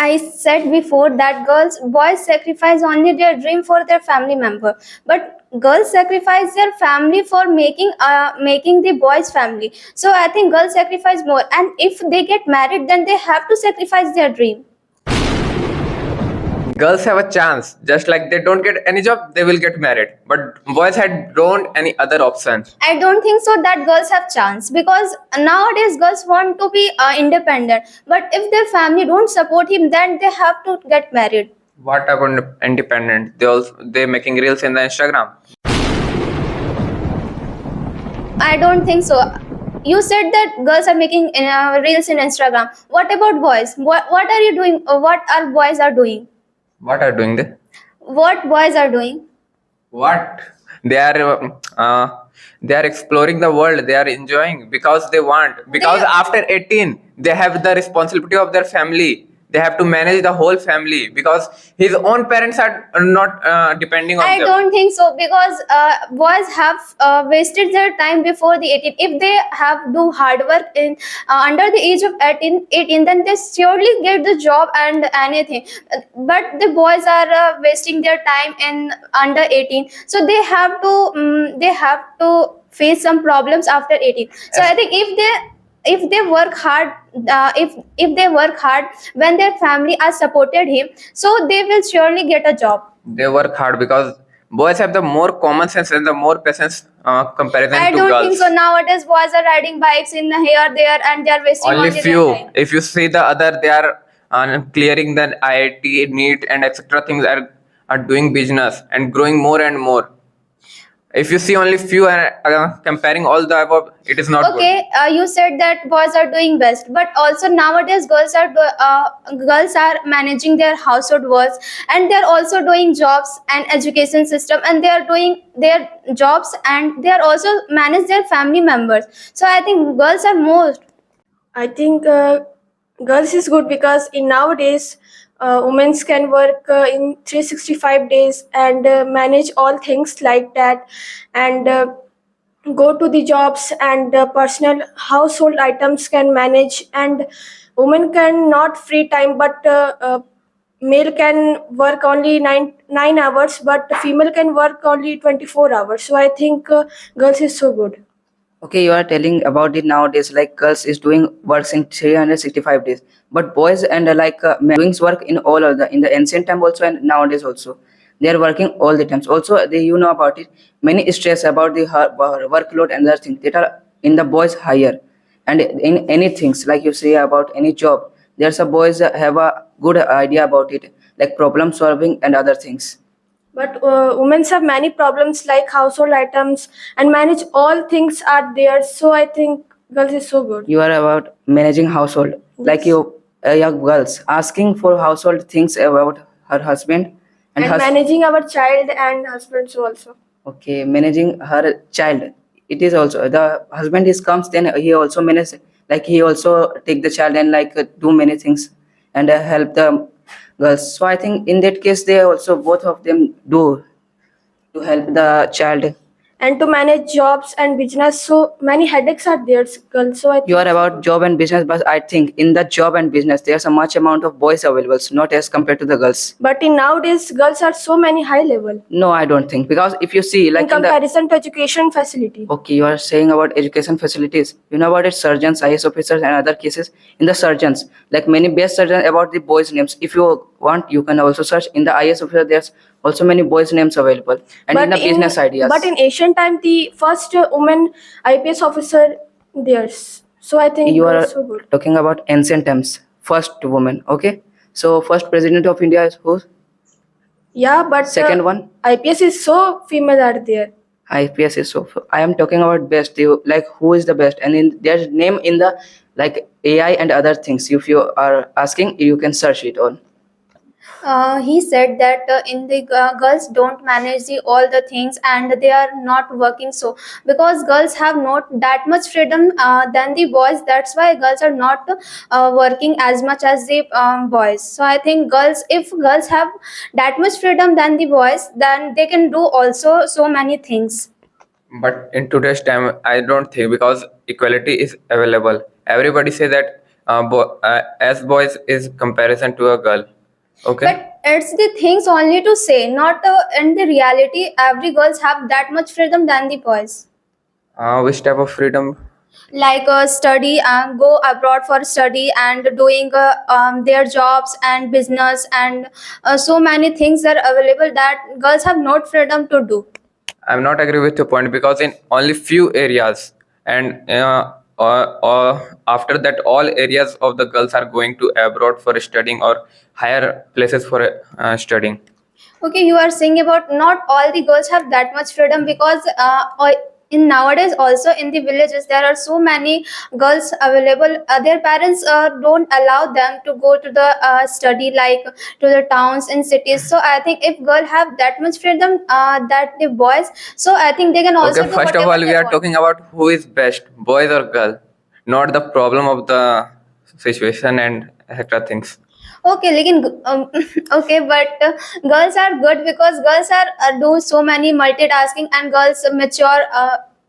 I said before that boys sacrifice only their dream for their family member, but girls sacrifice their family for making the boys family. So I think girls sacrifice more, and if they get married, then they have to sacrifice their dream. Girls have a chance, just like they don't get any job, they will get married. But boys had don't any other option. I don't think so that girls have chance, because nowadays girls want to be independent. But if their family don't support him, then they have to get married. What about independent? They making reels in the Instagram. I don't think so. You said that girls are making reels in Instagram. What about boys? What are you doing? What are boys are doing? What are doing they? What boys are doing? What they are exploring the world. They are enjoying because they want. Because after 18, they have the responsibility of their family. They have to manage the whole family because his own parents are not depending on I them. don't think so, because boys have wasted their time before the 18. If they have do hard work in under the age of 18, then they surely get the job and anything. But the boys are wasting their time in under 18, so they have to face some problems after 18. So I think if they work hard, if they work hard when their family are supported him, so they will surely get a job. They work hard because boys have the more common sense and the more patience comparison I to don't girls. think so. Nowadays, boys are riding bikes in here, there, and they are wasting Only their few. time. If you see the other, they are clearing the IIT, NEET, and etc. things are doing business and growing more and more. If you see only few and comparing all the above, it is not good. Okay, you said that boys are doing best, but also nowadays girls are managing their household works, and they are also doing jobs and education system, and they are doing their jobs, and they are also manage their family members. So I think girls are more. I think girls is good because in nowadays women can work in 365 days and manage all things like that, and go to the jobs, and personal household items can manage, and women can not free time, but male can work only 9 hours, but female can work only 24 hours. So I think girls is so good. Okay, you are telling about it nowadays, like girls is doing works in 365 days, but boys and men doing work in all of in the ancient time also and nowadays also. They are working all the times. Also, you know about it. Many stress about the workload and other things that are in the boys higher. And in any things like you say about any job, there's a boys have a good idea about it, like problem solving and other things. But women have many problems like household items and manage all things are there. So I think girls is so good. You are about managing household, like you young girls asking for household things about her husband And managing our child and husbands also. Okay, managing her child. It is also the husband is comes, then he also manage, like he also take the child and do many things and help the girls. So I think in that case they also both of them do to help the child. And to manage jobs and business, so many headaches are there, girls. So I think You are about job and business, but I think in the job and business there's a much amount of boys available, not as compared to the girls. But in nowadays, girls are so many high level. No, I don't think, because if you see In comparison to education facility. Okay, you are saying about education facilities. You know about it, surgeons, IS officers, and other cases. In the surgeons, like many best surgeons about the boys' names. If you want, you can also search in the IS officer. There's also many boys' names available, and in the business ideas. But in ancient time, the first woman IPS officer theirs. So I think You are so good. talking about ancient times. First woman. Okay, so first president of India is who? Yeah, but Second one? IPS is so female are there. IPS is so. I am talking about best. You like who is the best, and in their name in the like AI and other things. If you are asking, you can search it on. He said that in the girls don't manage all the things, and they are not working, so because girls have not that much freedom than the boys, that's why girls are not working as much as the boys. So I think if girls have that much freedom than the boys, then they can do also so many things. But in today's time, I don't think, because equality is available. Everybody say that as boys is comparison to a girl. Okay. But it's the things only to say, not in the reality. Every girls have that much freedom than the boys. Which type of freedom? Like study and go abroad for study and doing their jobs and business and so many things are available that girls have not freedom to do. I'm not agree with your point because in only few areas and after that all areas of the girls are going to abroad for studying or higher places for studying. Okay, you are saying about not all the girls have that much freedom because in nowadays also in the villages there are so many girls available. Their parents don't allow them to go to the study like to the towns and cities. So I think if girl have that much freedom that the boys, so I think they can also Okay, do first of whatever all, they we are want. talking about who is best, boys or girl, not the problem of the situation and etc. things. Okay, okay, but girls are good because girls are do so many multitasking and girls mature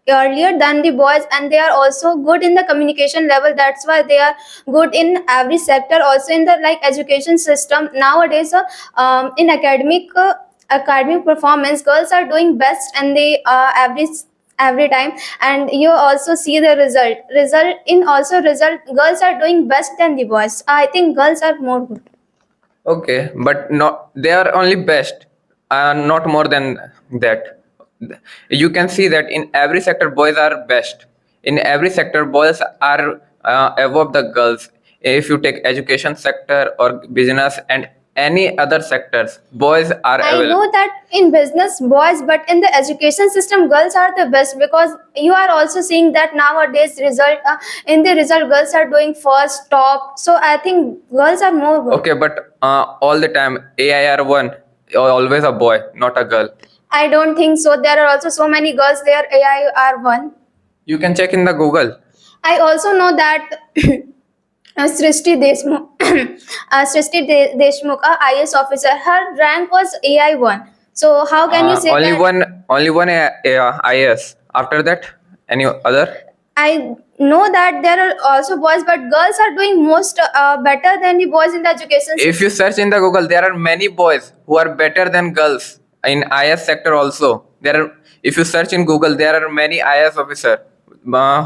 earlier than the boys and they are also good in the communication level. That's why they are good in every sector. Also in the like education system nowadays, in academic performance, girls are doing best and they every time, and you also see the result girls are doing best than the boys. I think girls are more good. Okay, but not they are only best, not more than that. You can see that in every sector, boys are best. In every sector, boys are above the girls. If you take education sector or business and any other sectors, boys are I available. know that in business boys, but in the education system girls are the best because you are also seeing that nowadays result in the result girls are doing first top. So I think girls are more good. Okay, but all the time AIR one always a boy, not a girl. I don't think so. There are also so many girls there. AI are one. You can check in the Google. I also know that Srishti Deshmukh, Deshmukh, a IS officer, her rank was AI one. So how can you say Only that? only one IS. After that, any other? I know that there are also boys, but girls are doing most better than the boys in the education If you search in the Google, there are many boys who are better than girls in IS sector also. There are, if you search in Google, there are many IS officer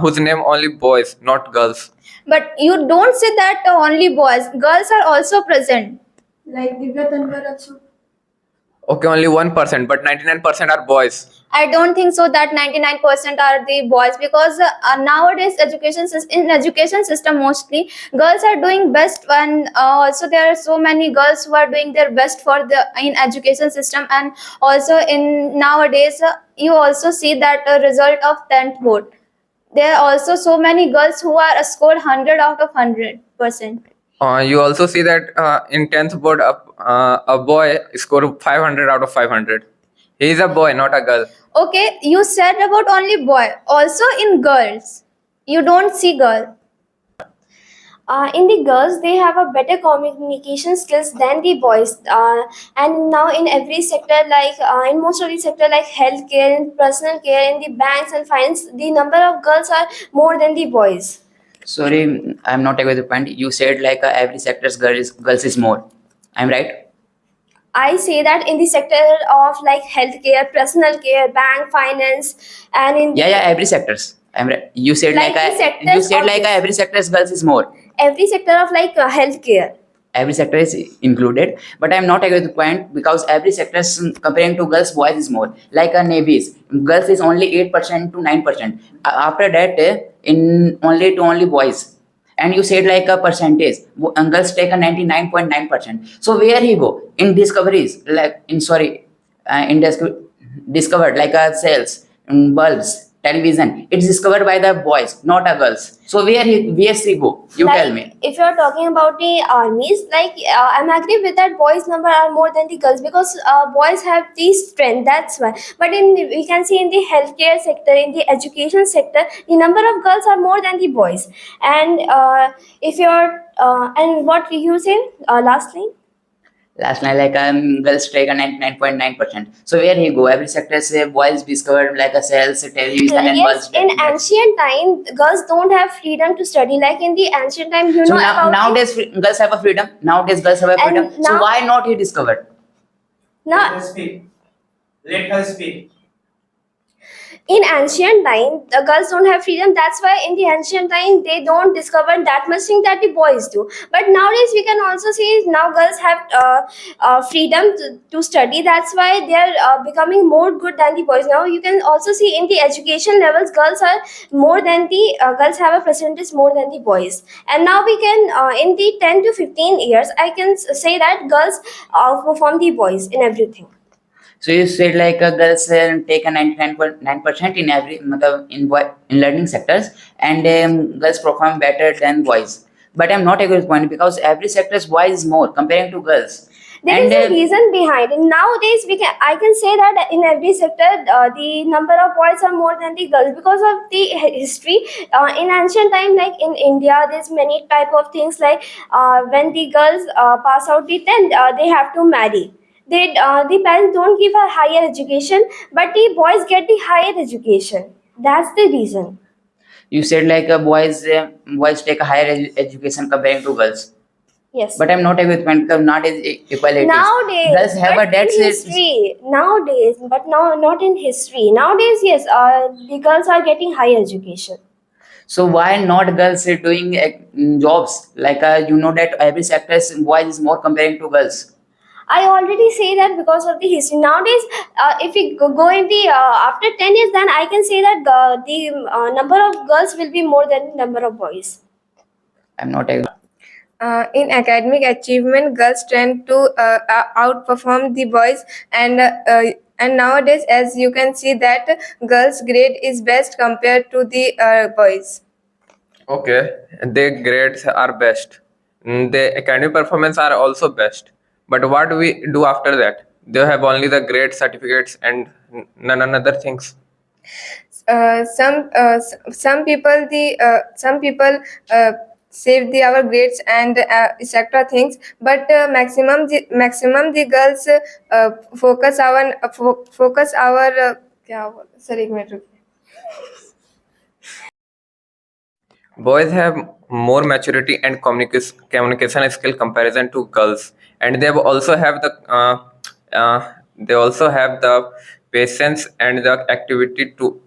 whose name only boys, not girls. But you don't say that only boys. Girls are also present. Like Divya Tanwar also. Okay, only 1%, but 99% are boys. I don't think so that 99% are the boys because nowadays in education system mostly girls are doing best when also there are so many girls who are doing their best for the in education system, and also in nowadays you also see that result of 10th board. There are also so many girls who are scored 100 out of 100%. You also see that in 10th board, a boy scored 500 out of 500. He is a boy, not a girl. Okay, you said about only boy. Also in girls, you don't see girl. In the girls, they have a better communication skills than the boys. And now in every sector, like in most of the sector, like healthcare, in personal care, in the banks and finance, the number of girls are more than the boys. Sorry, I'm not agree with the point. You said like every sector's girls is more. I'm right. I say that in the sector of like healthcare, personal care, bank, finance, and in Yeah, yeah, every sectors. I'm right. You said like the you sectors said of like this. every sector's girls is more. Every sector of like healthcare. Every sector is included, but I'm not agree with the point because every sector is comparing to girls, boys is more. Like a navies, girls is only 8% to 9%. After that, in only boys. And you said like a percentage, girls take a 99.9%. So where he go in discoveries, like in sorry, in discovered like a cells, bulbs, television. It's discovered by the boys, not a girls. So where she go? You Like, tell me. if you're talking about the armies, like I'm agree with that boys number are more than the girls because boys have the strength, that's why. But in we can see in the healthcare sector, in the education sector, the number of girls are more than the boys. And if you're and what you say lastly? Last night, like girls take a 99.9%. So where he go, every sector say boys discovered like a sales, television, and Yes, girls. in ancient time, girls don't have freedom to study. Like in the ancient time, you So know now about it. nowadays girls have a freedom. Nowadays girls have a freedom. And So now, why not he discovered? now Let her speak. Let her speak. in ancient time, the girls don't have freedom. That's why in the ancient time, they don't discover that much thing that the boys do. But nowadays, we can also see now girls have freedom to study. That's why they are becoming more good than the boys. Now you can also see in the education levels, girls are more than the girls have a percentage more than the boys. And now we can in the 10 to 15 years, I can say that girls outperform the boys in everything. So you said like girls take a 99.9% in every in learning sectors, and girls perform better than boys. But I'm not agree with point because every sectors boys is more comparing to girls. There And is a reason behind it. Nowadays, I can say that in every sector, the number of boys are more than the girls because of the history. In ancient time, like in India, there's many type of things like when the girls pass out the 10th, they have to marry. The parents don't give a higher education, but the boys get the higher education. That's the reason. you said like boys take a higher education comparing to girls. Yes. But I'm not agree with point because not is equality. Nowadays, Girls have but a dead in history, nowadays, but now not in history. Nowadays, yes, the girls are getting higher education. So why not girls are doing jobs like you know that every sector is boys is more comparing to girls. I already say that because of the history. Nowadays, if we go in the after 10 years, then I can say that the number of girls will be more than the number of boys. I'm not agree. In academic achievement, girls tend to outperform the boys, and nowadays, as you can see, that girls' grade is best compared to the boys. Okay, their grades are best. The academic performance are also best. But what do we do after that? They have only the grade certificates and none other things. Some people save the our grades and etc things, but maximum the girls focus our sorry एक minute रुकिए. Boys have more maturity and communication skill comparison to girls, and they also have the patience and the activity to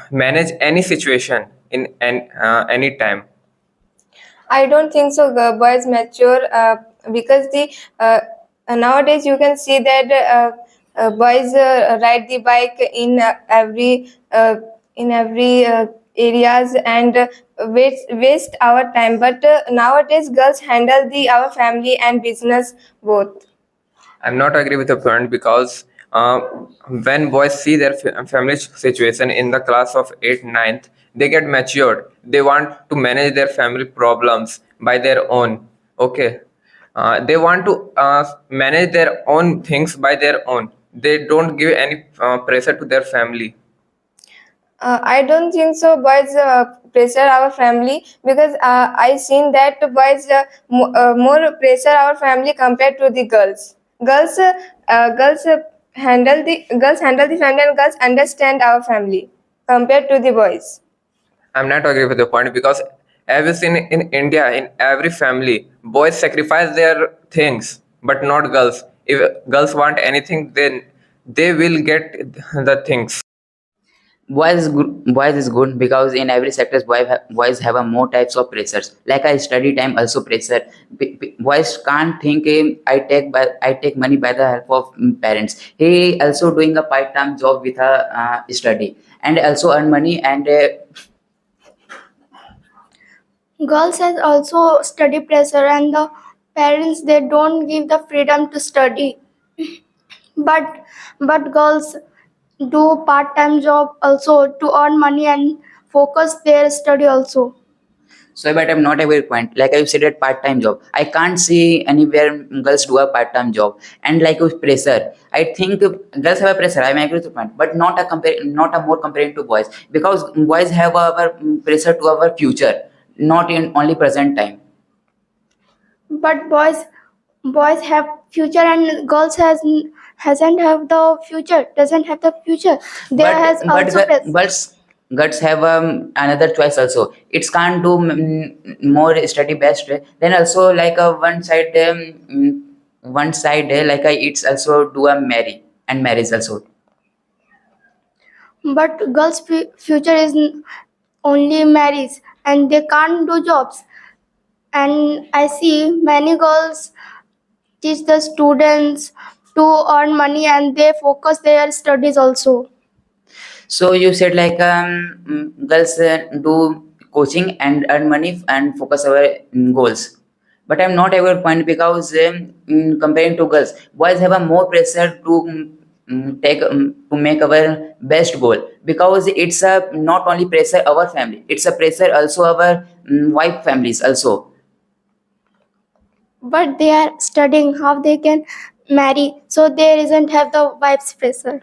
manage any situation in any time. I don't think so. Boys mature because the nowadays you can see that boys ride the bike in every areas and waste our time. But nowadays girls handle the our family and business both. I'm not agree with your point because when boys see their family situation in the class of 8th, ninth, they get matured. They want to manage their family problems by their own. Okay. They want to manage their own things by their own. They don't give any pressure to their family. I don't think so. Boys pressure our family because I seen that boys more pressure our family compared to the girls. Girls handle the family and girls understand our family compared to the boys. I'm not agree with the point because have you seen in India, in every family, boys sacrifice their things, but not girls. If girls want anything, then they will get the things. Boys is good because in every sectors boys have a more types of pressures like a study time also pressure. Boys can't think I take money by the help of parents. He also doing a part-time job with a study and also earn money and Girls has also study pressure and the parents they don't give the freedom to study. But girls do part-time job also to earn money and focus their study also. so but I'm not aware point like I said at part-time job I can't see anywhere girls do a part-time job and like with pressure I think girls have a pressure I'm agree with the point but not a more comparing to boys because boys have our pressure to our future not in only present time. But boys boys have future and girls hasn't have the future, doesn't have the future. There has also girls have another choice also. It can't do more study best. Then also like one side like it's also do a marriage also. but girls future is only marriage and they can't do jobs. And I see many girls teach the students to earn money and they focus their studies also. So you said like girls do coaching and earn money and focus our goals. But I'm not able to point because comparing to girls, boys have a more pressure to take to make our best goal because it's a not only pressure our family, it's a pressure also our wife families also. But they are studying how they can marry, so they isn't have the wife's pressure.